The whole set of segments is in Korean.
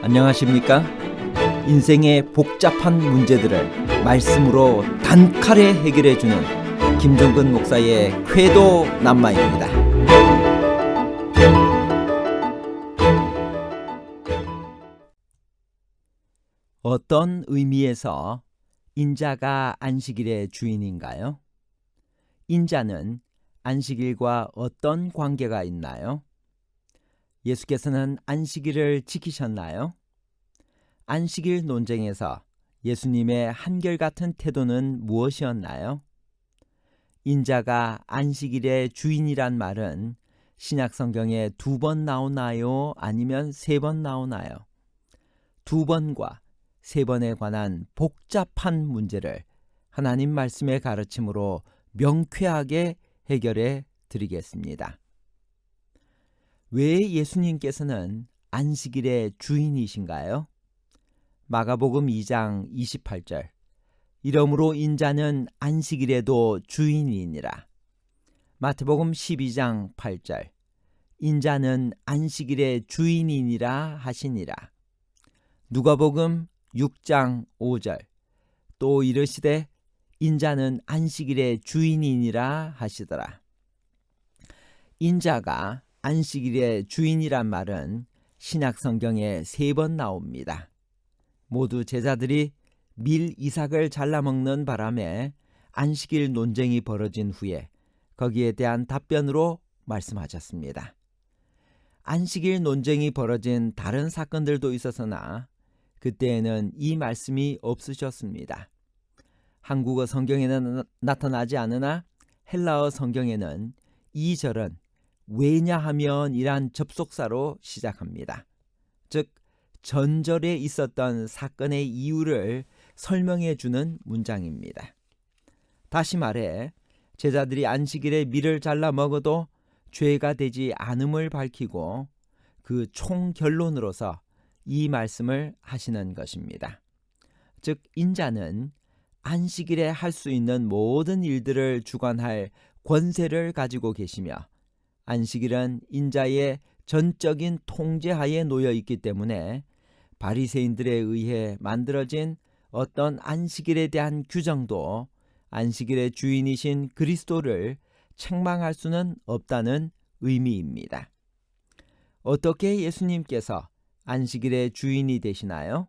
안녕하십니까? 인생의 복잡한 문제들을 말씀으로 단칼에 해결해주는 김종근 목사의 쾌도 남마입니다. 어떤 의미에서 인자가 안식일의 주인인가요? 인자는 안식일과 어떤 관계가 있나요? 예수께서는 안식일을 지키셨나요? 안식일 논쟁에서 예수님의 한결같은 태도는 무엇이었나요? 인자가 안식일의 주인이란 말은 신약 성경에 2번 나오나요? 아니면 3번 나오나요? 2번과 3번에 관한 복잡한 문제를 하나님 말씀의 가르침으로 명쾌하게 해결해 드리겠습니다. 왜 예수님께서는 안식일의 주인이신가요? 마가복음 2장 28절 이러므로 인자는 안식일에도 주인이니라. 마태복음 12장 8절 인자는 안식일의 주인이니라 하시니라. 누가복음 6장 5절 또 이르시되 인자는 안식일의 주인이니라 하시더라. 인자가 안식일의 주인이란 말은 신약 성경에 3번 나옵니다. 모두 제자들이 밀 이삭을 잘라먹는 바람에 안식일 논쟁이 벌어진 후에 거기에 대한 답변으로 말씀하셨습니다. 안식일 논쟁이 벌어진 다른 사건들도 있었으나 그때에는 이 말씀이 없으셨습니다. 한국어 성경에는 나타나지 않으나 헬라어 성경에는 이 절은 왜냐하면 이란 접속사로 시작합니다. 즉 전절에 있었던 사건의 이유를 설명해 주는 문장입니다. 다시 말해 제자들이 안식일에 밀을 잘라 먹어도 죄가 되지 않음을 밝히고 그 총결론으로서 이 말씀을 하시는 것입니다. 즉 인자는 안식일에 할 수 있는 모든 일들을 주관할 권세를 가지고 계시며 안식일은 인자의 전적인 통제하에 놓여 있기 때문에 바리새인들에 의해 만들어진 어떤 안식일에 대한 규정도 안식일의 주인이신 그리스도를 책망할 수는 없다는 의미입니다. 어떻게 예수님께서 안식일의 주인이 되시나요?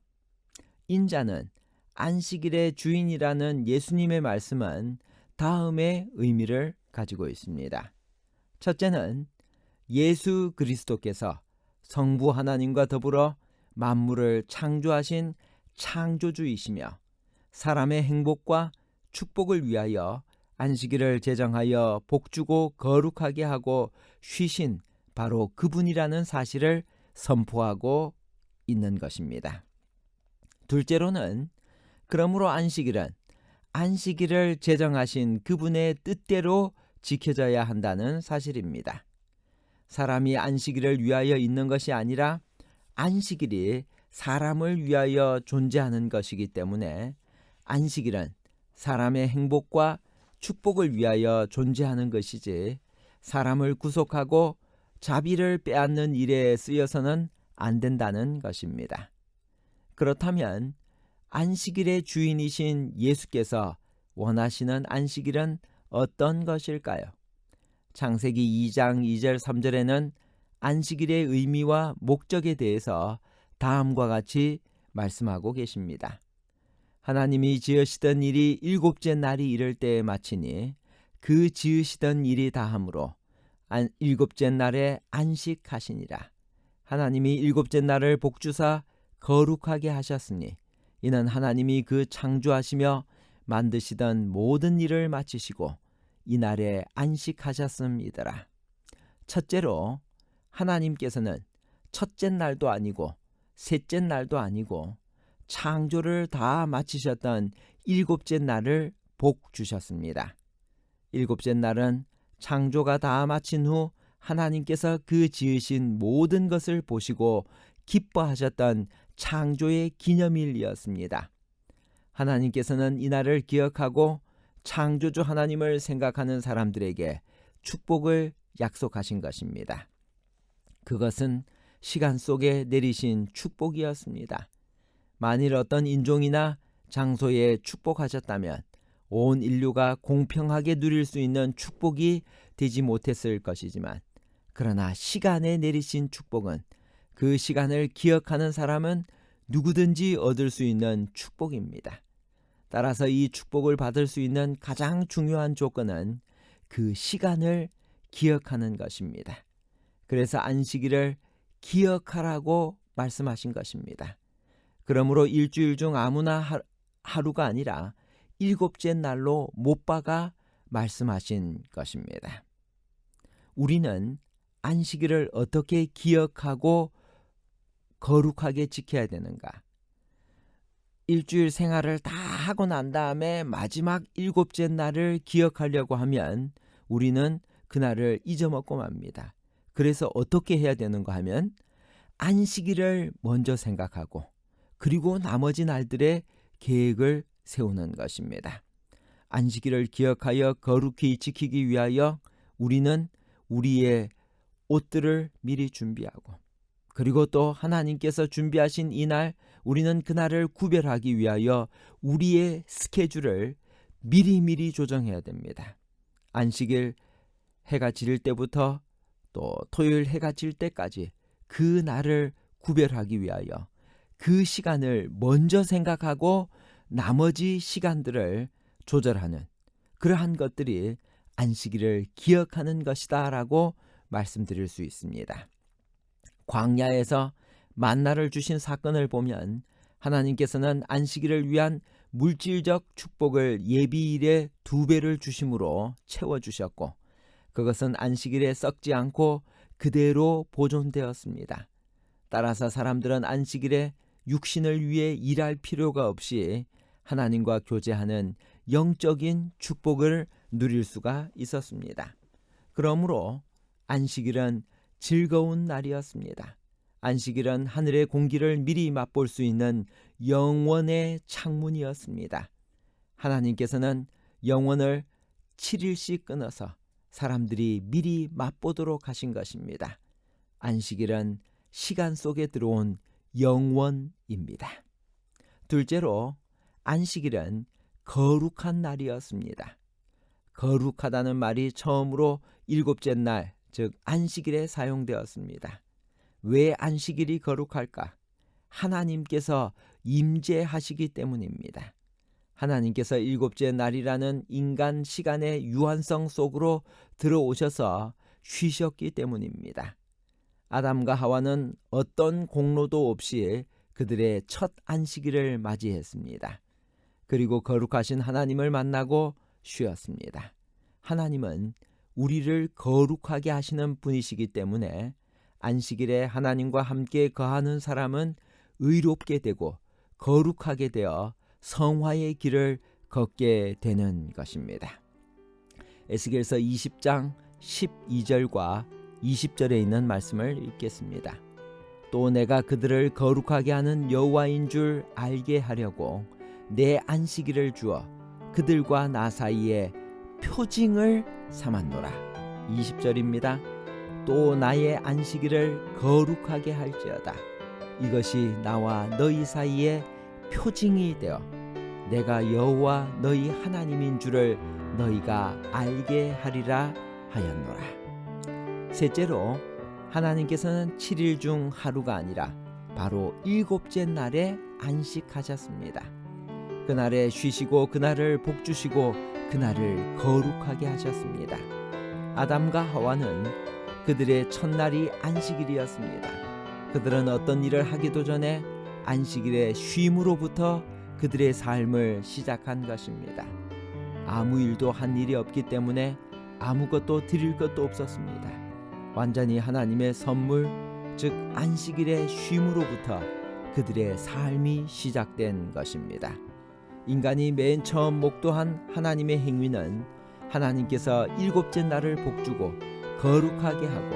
인자는 안식일의 주인이라는 예수님의 말씀은 다음의 의미를 가지고 있습니다. 첫째는 예수 그리스도께서 성부 하나님과 더불어 만물을 창조하신 창조주이시며 사람의 행복과 축복을 위하여 안식일을 제정하여 복주고 거룩하게 하고 쉬신 바로 그분이라는 사실을 선포하고 있는 것입니다. 둘째로는 그러므로 안식일은 안식일을 제정하신 그분의 뜻대로 지켜져야 한다는 사실입니다. 사람이 안식일을 위하여 있는 것이 아니라 안식일이 사람을 위하여 존재하는 것이기 때문에 안식일은 사람의 행복과 축복을 위하여 존재하는 것이지 사람을 구속하고 자비를 빼앗는 일에 쓰여서는 안 된다는 것입니다. 그렇다면 안식일의 주인이신 예수께서 원하시는 안식일은 어떤 것일까요? 창세기 2장 2절 3절에는 안식일의 의미와 목적에 대해서 다음과 같이 말씀하고 계십니다. 하나님이 지으시던 일이 7째 날이 이를 때에 마치니 그 지으시던 일이 다함으로 7째 날에 안식하시니라. 하나님이 7째 날을 복주사 거룩하게 하셨으니 이는 하나님이 그 창조하시며 만드시던 모든 일을 마치시고 이날에 안식하셨음이더라. 첫째로 하나님께서는 첫째 날도 아니고 셋째 날도 아니고 창조를 다 마치셨던 7째 날을 복 주셨습니다. 7째 날은 창조가 다 마친 후 하나님께서 그 지으신 모든 것을 보시고 기뻐하셨던 창조의 기념일이었습니다. 하나님께서는 이날을 기억하고 창조주 하나님을 생각하는 사람들에게 축복을 약속하신 것입니다. 그것은 시간 속에 내리신 축복이었습니다. 만일 어떤 인종이나 장소에 축복하셨다면 온 인류가 공평하게 누릴 수 있는 축복이 되지 못했을 것이지만, 그러나 시간에 내리신 축복은 그 시간을 기억하는 사람은 누구든지 얻을 수 있는 축복입니다. 따라서 이 축복을 받을 수 있는 가장 중요한 조건은 그 시간을 기억하는 것입니다. 그래서 안식일을 기억하라고 말씀하신 것입니다. 그러므로 일주일 중 아무나 하루가 아니라 7째 날로 못 박아 말씀하신 것입니다. 우리는 안식일을 어떻게 기억하고 거룩하게 지켜야 되는가? 일주일 생활을 다 하고 난 다음에 마지막 7째 날을 기억하려고 하면 우리는 그날을 잊어먹고 맙니다. 그래서 어떻게 해야 되는가 하면 안식일을 먼저 생각하고 그리고 나머지 날들의 계획을 세우는 것입니다. 안식일을 기억하여 거룩히 지키기 위하여 우리는 우리의 옷들을 미리 준비하고, 그리고 또 하나님께서 준비하신 이날 우리는 그날을 구별하기 위하여 우리의 스케줄을 미리미리 조정해야 됩니다. 안식일 해가 질 때부터 또 토요일 해가 질 때까지 그 날을 구별하기 위하여 그 시간을 먼저 생각하고 나머지 시간들을 조절하는 그러한 것들이 안식일을 기억하는 것이다 라고 말씀드릴 수 있습니다. 광야에서 만나를 주신 사건을 보면 하나님께서는 안식일을 위한 물질적 축복을 예비일의 2배를 주심으로 채워주셨고, 그것은 안식일에 썩지 않고 그대로 보존되었습니다. 따라서 사람들은 안식일에 육신을 위해 일할 필요가 없이 하나님과 교제하는 영적인 축복을 누릴 수가 있었습니다. 그러므로 안식일은 즐거운 날이었습니다. 안식일은 하늘의 공기를 미리 맛볼 수 있는 영원의 창문이었습니다. 하나님께서는 영원을 7일씩 끊어서 사람들이 미리 맛보도록 하신 것입니다. 안식일은 시간 속에 들어온 영원입니다. 둘째로, 안식일은 거룩한 날이었습니다. 거룩하다는 말이 처음으로 7째 날, 즉 안식일에 사용되었습니다. 왜 안식일이 거룩할까? 하나님께서 임재하시기 때문입니다. 하나님께서 7째 날이라는 인간 시간의 유한성 속으로 들어오셔서 쉬셨기 때문입니다. 아담과 하와는 어떤 공로도 없이 그들의 첫 안식일을 맞이했습니다. 그리고 거룩하신 하나님을 만나고 쉬었습니다. 하나님은 우리를 거룩하게 하시는 분이시기 때문에 안식일에 하나님과 함께 거하는 사람은 의롭게 되고 거룩하게 되어 성화의 길을 걷게 되는 것입니다. 에스겔서 20장 12절과 20절에 있는 말씀을 읽겠습니다. 또 내가 그들을 거룩하게 하는 여호와인 줄 알게 하려고 내 안식일을 주어 그들과 나 사이에 표징을 삼았노라. 20절입니다. 또 나의 안식일을 거룩하게 할지어다. 이것이 나와 너희 사이에 표징이 되어 내가 여호와 너희 하나님인 줄을 너희가 알게 하리라 하였노라. 셋째로, 하나님께서는 7일 중 하루가 아니라 바로 7째 날에 안식하셨습니다. 그날에 쉬시고 그날을 복주시고 그날을 거룩하게 하셨습니다. 아담과 하와는 그들의 첫날이 안식일이었습니다. 그들은 어떤 일을 하기도 전에 안식일의 쉼으로부터 그들의 삶을 시작한 것입니다. 아무 일도 한 일이 없기 때문에 아무것도 드릴 것도 없었습니다. 완전히 하나님의 선물, 즉 안식일의 쉼으로부터 그들의 삶이 시작된 것입니다. 인간이 맨 처음 목도한 하나님의 행위는 하나님께서 7째 날을 복주고 거룩하게 하고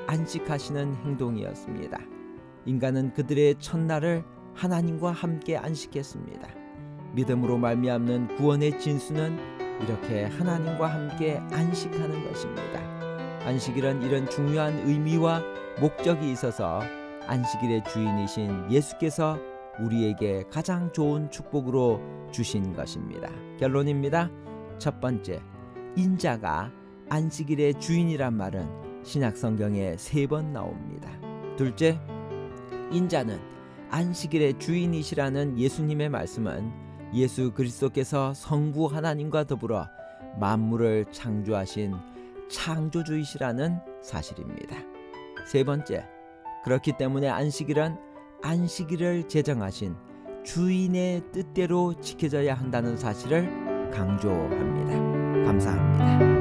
안식하시는 행동이었습니다. 인간은 그들의 첫날을 하나님과 함께 안식했습니다. 믿음으로 말미암는 구원의 진수는 이렇게 하나님과 함께 안식하는 것입니다. 안식일은 이런 중요한 의미와 목적이 있어서 안식일의 주인이신 예수께서 우리에게 가장 좋은 축복으로 주신 것입니다. 결론입니다. 첫 번째, 인자가 안식일의 주인이란 말은 신약 성경에 3번 나옵니다. 둘째, 인자는 안식일의 주인이시라는 예수님의 말씀은 예수 그리스도께서 성부 하나님과 더불어 만물을 창조하신 창조주이시라는 사실입니다. 세 번째, 그렇기 때문에 안식일은 안식일을 제정하신 주인의 뜻대로 지켜져야 한다는 사실을 강조합니다. 감사합니다.